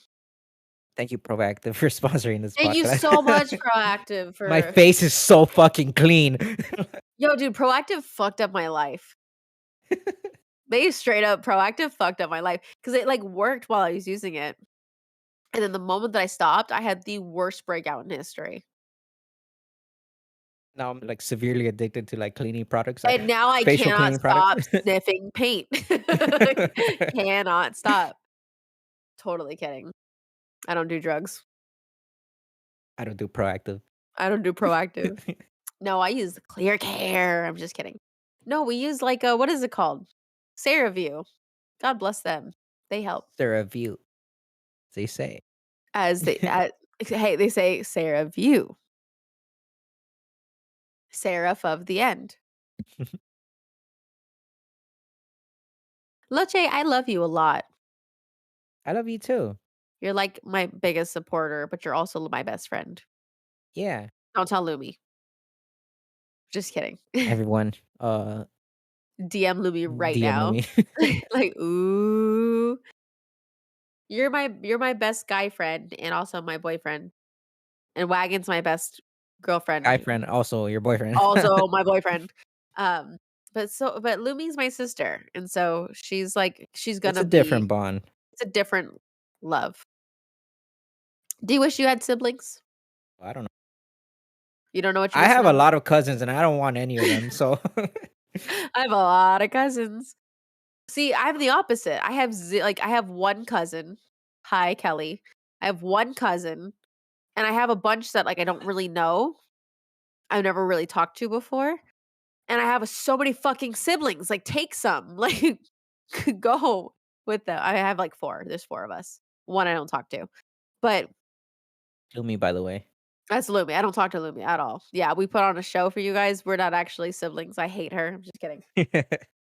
Thank you, Proactive, for sponsoring this Thank you podcast. so much, Proactive, My for face is so fucking clean. yo, dude, Proactive fucked up my life. They straight up Proactive fucked up my life because it like worked while I was using it. And then the moment that I stopped, I had the worst breakout in history. Now I'm like severely addicted to like cleaning products, like And now I facial cannot cleaning products. stop sniffing paint. Cannot stop. Totally kidding. I don't do drugs. I don't do Proactive. I don't do Proactive. No, I use Clear Care. I'm just kidding. No, we use like what is it called? CeraVe. God bless them. They help. They're a view, they say. As they hey, they say CeraVe. Seraph of the end. Loche, I love you a lot. I love you too. You're like my biggest supporter, but you're also my best friend. Yeah. Don't tell Lumi. Just kidding. Everyone, DM Lumi right DM now. me. Like, ooh. You're my best guy friend and also my boyfriend. And Wagon's my best Guy girlfriend, friend, also your boyfriend. also my boyfriend. Um, but Lumi's my sister, and so she's It's gonna a different be bond. it's a different love. Do you wish you had siblings? I don't know. You don't know what you I wish have a them? lot of cousins and I don't want any of them, so I have a lot of cousins. See, I'm the opposite. I have one cousin. Hi, Kelly. I have one cousin, and I have a bunch that like I don't really know. I've never really talked to before. And I have so many fucking siblings. Like, take some. Like, go with them. I have like four. There's four of us. One I don't talk to. But Lumi, by the way. That's Lumi. I don't talk to Lumi at all. Yeah, we put on a show for you guys. We're not actually siblings. I hate her. I'm just kidding.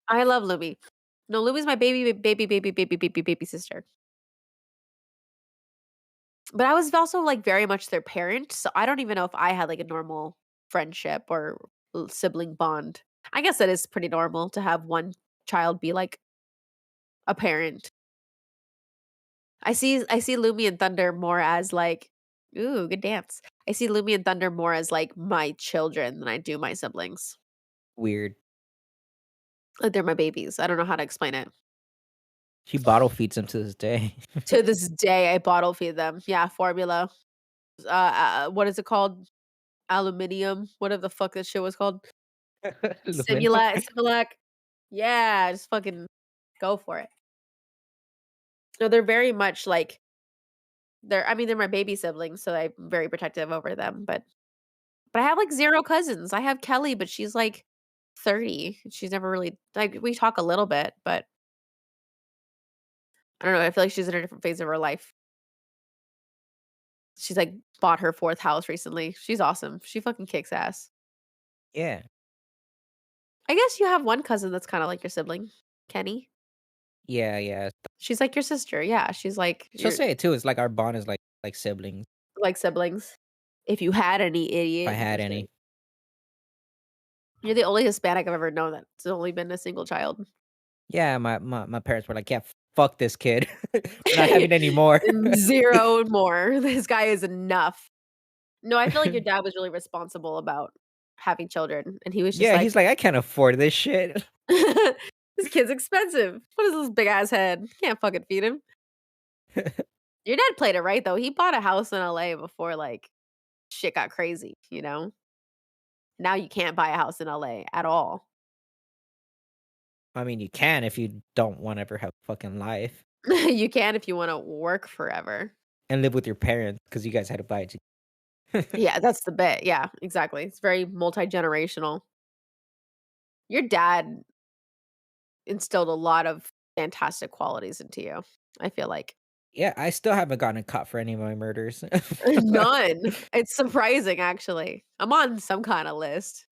I love Lumi. No, Lumi's my baby sister. But I was also, like, very much their parent, so I don't even know if I had, like, a normal friendship or sibling bond. I guess that is pretty normal to have one child be, like, a parent. I see Lumi and Thunder more as, like ooh, good dance. I see Lumi and Thunder more as, like, my children than I do my siblings. Weird. Like, they're my babies. I don't know how to explain it. She bottle feeds him to this day. To this day, I bottle feed them. Yeah, formula. What is it called? Aluminium, whatever the fuck that shit was called. Aluminum. Similac. Yeah, just fucking go for it. No, they're very much like they're my baby siblings, so I'm very protective over them, but I have, like, 0 cousins. I have Kelly, but she's, like, 30. She's never really like, we talk a little bit, but I don't know, I feel like she's in a different phase of her life. She's, like, bought her 4th house recently. She's awesome. She fucking kicks ass. Yeah. I guess you have one cousin that's kinda like your sibling, Kenny. Yeah, yeah. She's like your sister, yeah, she's like She'll you're say it too. It's like our bond is like siblings, like siblings. If you had any if I idiot, had just kidding. any. You're the only Hispanic I've ever known that's only been a single child. Yeah, my parents were like, "Yeah, fuck this kid. We're not having any more." 0 more. This guy is enough. No, I feel like your dad was really responsible about having children, and he was just Yeah, like, he's like, "I can't afford this shit." "This kid's expensive. What is this big ass head? Can't fucking feed him." Your dad played it right though. He bought a house in LA before, like, shit got crazy, you know? Now you can't buy a house in LA at all. I mean, you can if you don't wanna ever have a fucking life You can if you wanna work forever. and live with your parents because you guys had to buy it to Yeah, that's the bit. Yeah, exactly. It's very multi-generational. Your dad instilled a lot of fantastic qualities into you, I feel like. Yeah, I still haven't gotten caught for any of my murders. None. It's surprising, actually. I'm on some kinda list.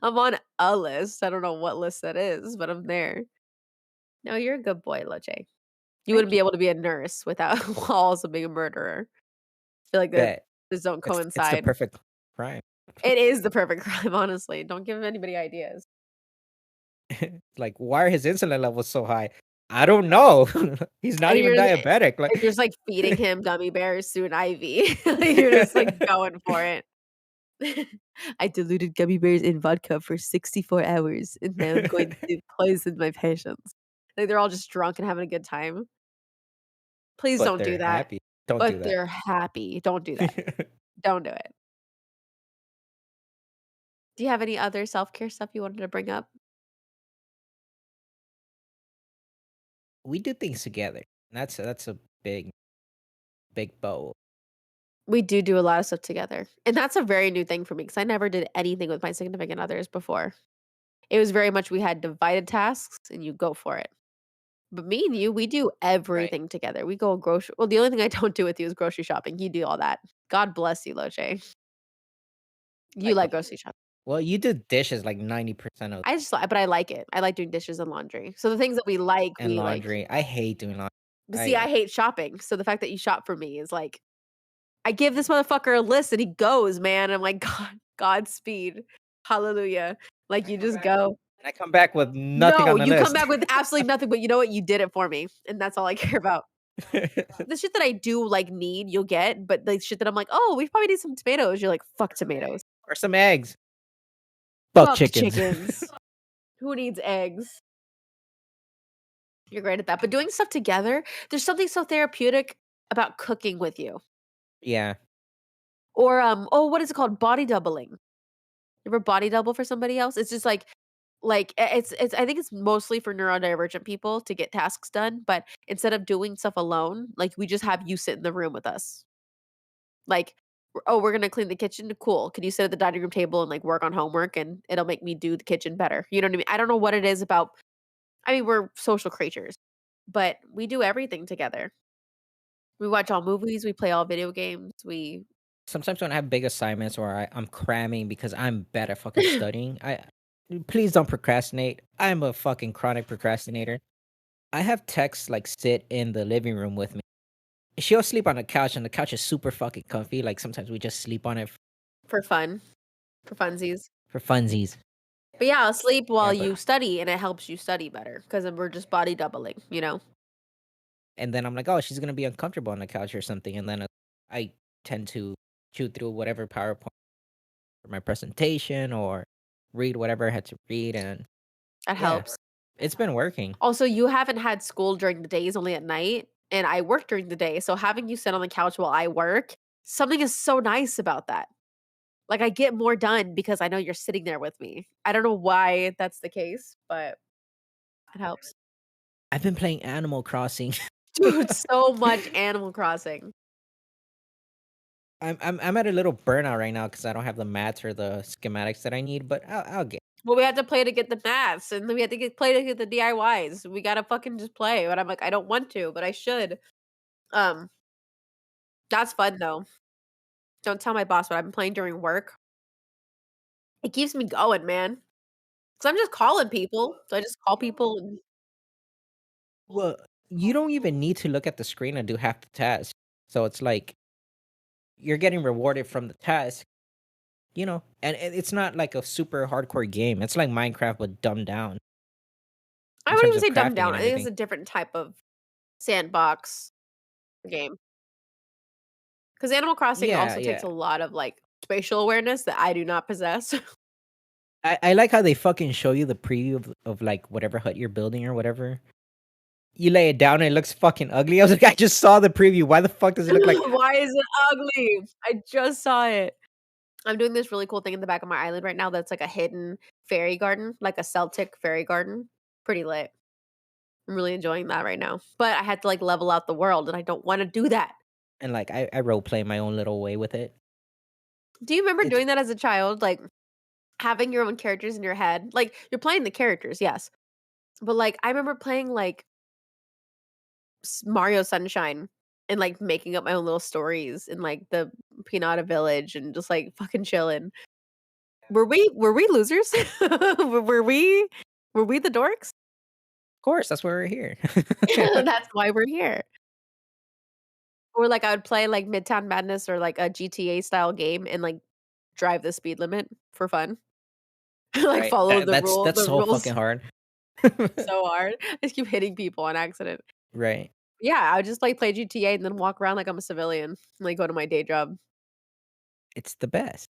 I'm on a list. I don't know what list that is, but I'm there. No, you're a good boy, Locche. You wouldn't Thank be you. able to be a nurse without also being a murderer. I feel like that Bet. those don't It's the coincide. perfect crime. It is the perfect crime, honestly. Don't give anybody ideas. Like, why are his insulin levels so high? I don't know. He's not And even you're diabetic, like just, like, feeding him gummy bears through an IV. You're just, like, going for it. I diluted gummy bears in vodka for 64 hours, and now I'm going to poison my patients. Like, they're all just drunk and having a good time. Please but don't do they're that. happy. Don't do But that. they're happy. Don't do that. Don't do it. Do you have any other self-care stuff you wanted to bring up? We do things together. That's a big bow. We do a lot of stuff together, and that's a very new thing for me because I never did anything with my significant others before. It was very much we had divided tasks and you go for it. But me and you, we do Right. everything together. We go grocery well, the only thing I don't do with you is grocery shopping. You do all that. God bless you, Loche. You Like, like grocery shopping. well, you do dishes like 90% of But I like it. I like doing dishes and laundry. So the things that and we like. laundry. I hate doing laundry. But see, I hate shopping. So the fact that you shop for me is like, I give this motherfucker a list and he goes, man. I'm like, Godspeed. Hallelujah. Like you just go. I come back with nothing No, on the you come list. back with absolutely nothing, but you know what? You did it for me. And that's all I care about. The shit that I do, like, need, you'll get, but the shit that I'm like, "Oh, we probably need some tomatoes." You're like, "Fuck tomatoes. Or some eggs. Fuck Fuck chickens. chickens. Who needs eggs?" You're great at that, but doing stuff together, there's something so therapeutic about cooking with you. Yeah. Or, oh, what is it called? Body doubling. You ever body double for somebody else? It's just it's I think it's mostly for neurodivergent people to get tasks done, but instead of doing stuff alone, like, we just have you sit in the room with us. Like, "Oh, we're gonna clean the kitchen? Cool. Could you sit at the dining room table and, like, work on homework, and it'll make me do the kitchen better?" You know what I mean? I don't know what it is about I mean, we're social creatures, but we do everything together. We watch all movies, we play all video games, we Sometimes when I have big assignments or I'm cramming because I'm bad at fucking studying, I please don't procrastinate. I'm a fucking chronic procrastinator. I have Tex like sit in the living room with me. She'll sleep on the couch, and the couch is super fucking comfy. Like sometimes we just sleep on it for fun, for funsies. for funsies. But yeah, I'll sleep while Yeah, but you study, and it helps you study better because then we're just body doubling, you know? and then I'm like, oh, she's gonna be uncomfortable on the couch or something, and then I tend to chew through whatever PowerPoint for my presentation or read whatever I had to read, and That yeah, helps. it's been working. Also, you haven't had school during the days, only at night, and I work during the day, so having you sit on the couch while I work, something is so nice about that. Like, I get more done because I know you're sitting there with me. I don't know why that's the case, but it helps. I've been playing Animal Crossing. Dude, so much Animal Crossing. I'm at a little burnout right now because I don't have the mats or the schematics that I need, but I'll get. Well, we had to play to get the maths, and then we had to play to get the DIYs. We gotta fucking just play, but I'm like, I don't want to, but I should. Um, that's fun though. Don't tell my boss, but I've been playing during work. It keeps me going, man. Cause I'm just calling people. So I just call people and Well, you don't even need to look at the screen and do half the task. So it's like you're getting rewarded from the task, and it's not like a super hardcore game. It's like Minecraft but dumbed down I in wouldn't terms even of say dumbed crafting down. and I think it's everything. a different type of sandbox game. Because Animal Crossing Yeah, also takes yeah. a lot of like spatial awareness that I do not possess. I like how they fucking show you the preview of like whatever hut you're building or whatever. You lay it down and it looks fucking ugly. I was like, I just saw the preview. Why the fuck does it look like Why is it ugly? I just saw it. I'm doing this really cool thing in the back of my island right now that's like a hidden fairy garden, like a Celtic fairy garden. Pretty lit. I'm really enjoying that right now. But I had to like level out the world and I don't want to do that. and like I role play my own little way with it. Do you remember It's doing that as a child? Like having your own characters in your head? Like you're playing the characters, yes. But like I remember playing like Mario Sunshine and like making up my own little stories in like the Pinata Village and just like fucking chilling. Were we losers? were, were we were we the dorks? of course that's why we're here. That's why we're here. Or, like, I would play, like, Midtown Madness or, like, a GTA style game and, like, drive the speed limit for fun. Like, Right. follow That the that's rule that's the so rules fucking hard. so hard. I just keep hitting people on accident. Right. Yeah, I would just, like, play GTA and then walk around like I'm a civilian, and, like, go to my day job. It's the best.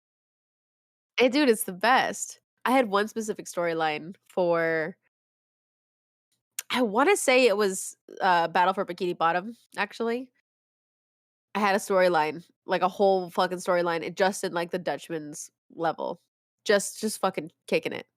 Hey, dude, it's the best. I had one specific storyline for I wanna say it was, Battle for Bikini Bottom, actually. I had a storyline, like, a whole fucking storyline, it just in, like, the Dutchman's level. Just fucking kicking it.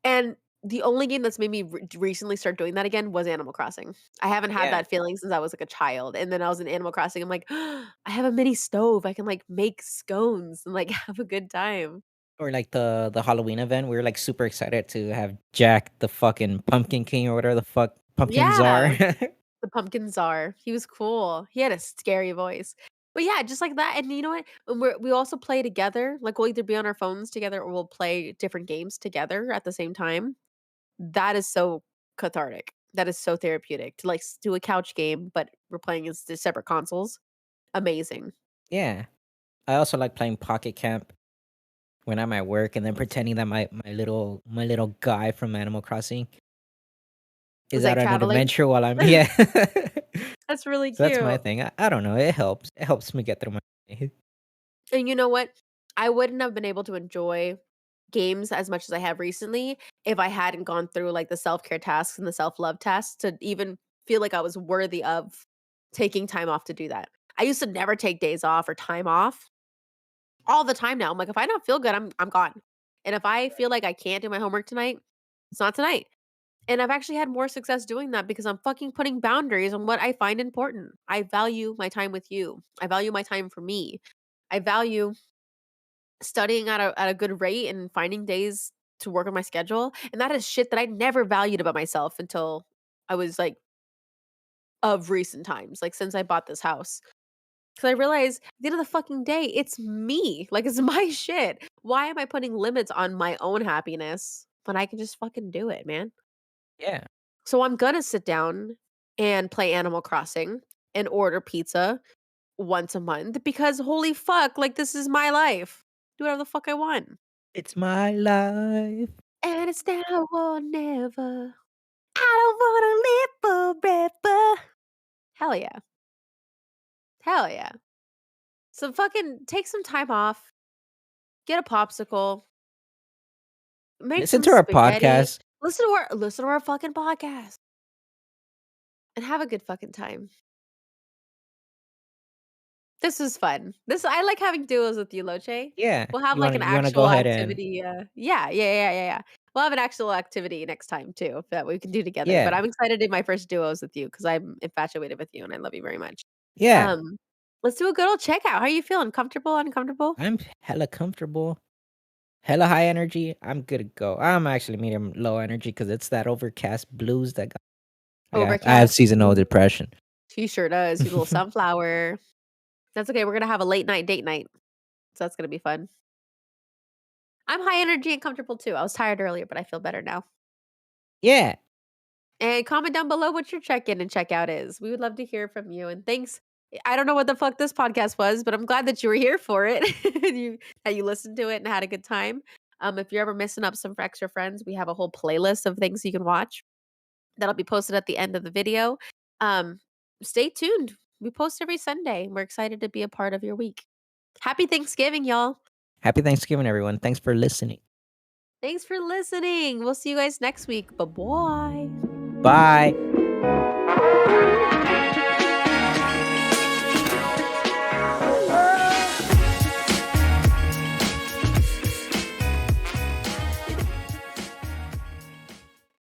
And the only game that's made me recently start doing that again was Animal Crossing. I haven't had Yeah. that feeling since I was, like, a child, and then I was in Animal Crossing, I'm like, "I have a mini stove, I can, like, make scones and, like, have a good time." Or like the Halloween event, we were like super excited to have Jack the fucking Pumpkin King or whatever the fuck pumpkins are. Yeah, the pumpkin czar. He was cool. He had a scary voice. But yeah, just like that, and you know what? And we also play together, like, we'll either be on our phones together or we'll play different games together at the same time. That is so cathartic. That is so therapeutic to, like, do a couch game, but we're playing as the separate consoles. Amazing. Yeah. I also like playing Pocket Camp when I'm at work and then pretending that my little guy from Animal Crossing is It's out like on an traveling. adventure while I'm yeah. That's really So that's my cute. thing. I don't know, it helps. It helps me get through my day. And you know what? I wouldn't have been able to enjoy games as much as I have recently if I hadn't gone through, like, the self-care tasks and the self-love tasks to even feel like I was worthy of taking time off to do that. I used to never take days off or time off. All the time now. I'm like, if I don't feel good, I'm gone. And if I feel like I can't do my homework tonight, it's not tonight. And I've actually had more success doing that because I'm fucking putting boundaries on what I find important. I value my time with you. I value my time for me. I value studying at a good rate and finding days to work on my schedule. And that is shit that I never valued about myself until I was like of recent times, like, since I bought this house. Because I realized at the end of the fucking day, it's me. Like, it's my shit. Why am I putting limits on my own happiness when I can just fucking do it, man? Yeah. So I'm gonna sit down and play Animal Crossing and order pizza once a month because holy fuck, like, this is my life. Do whatever the fuck I want. It's my life. And it's now or never. I don't wanna live forever. Hell yeah. Hell yeah. So fucking take some time off, get a popsicle, make Listen some to our spaghetti, podcast. listen to our fucking podcast, and have a good fucking time. This was fun. This I like having duos with you, Loche. Yeah. We'll have, You like, wanna an you wanna go actual ahead and activity, yeah. We'll have an actual activity next time too that we can do together, but yeah. I'm excited to do my first duos with you because 'cause I'm infatuated with you and I love you very much. Yeah. Um, let's do a good old checkout. How are you feeling? Comfortable, uncomfortable? I'm hella comfortable, hella high energy. I'm good to go. I'm actually medium low energy because it's that overcast blues that got I have Overcast? seasonal Ooh, depression. he sure does. You little sunflower. That's okay. We're gonna have a late night date night, so that's gonna be fun. I'm high energy and comfortable too. I was tired earlier, but I feel better now. Yeah. And comment down below what your check-in and check-out is. We would love to hear from you. And thanks. I don't know what the fuck this podcast was, but I'm glad that you were here for it. That you listened to it and had a good time. If you're ever missing up some for extra friends, we have a whole playlist of things you can watch that'll be posted at the end of the video. Um, stay tuned. We post every Sunday. We're excited to be a part of your week. Happy Thanksgiving, y'all. Happy Thanksgiving, everyone. Thanks for listening. Thanks for listening. We'll see you guys next week. Bye bye. Bye.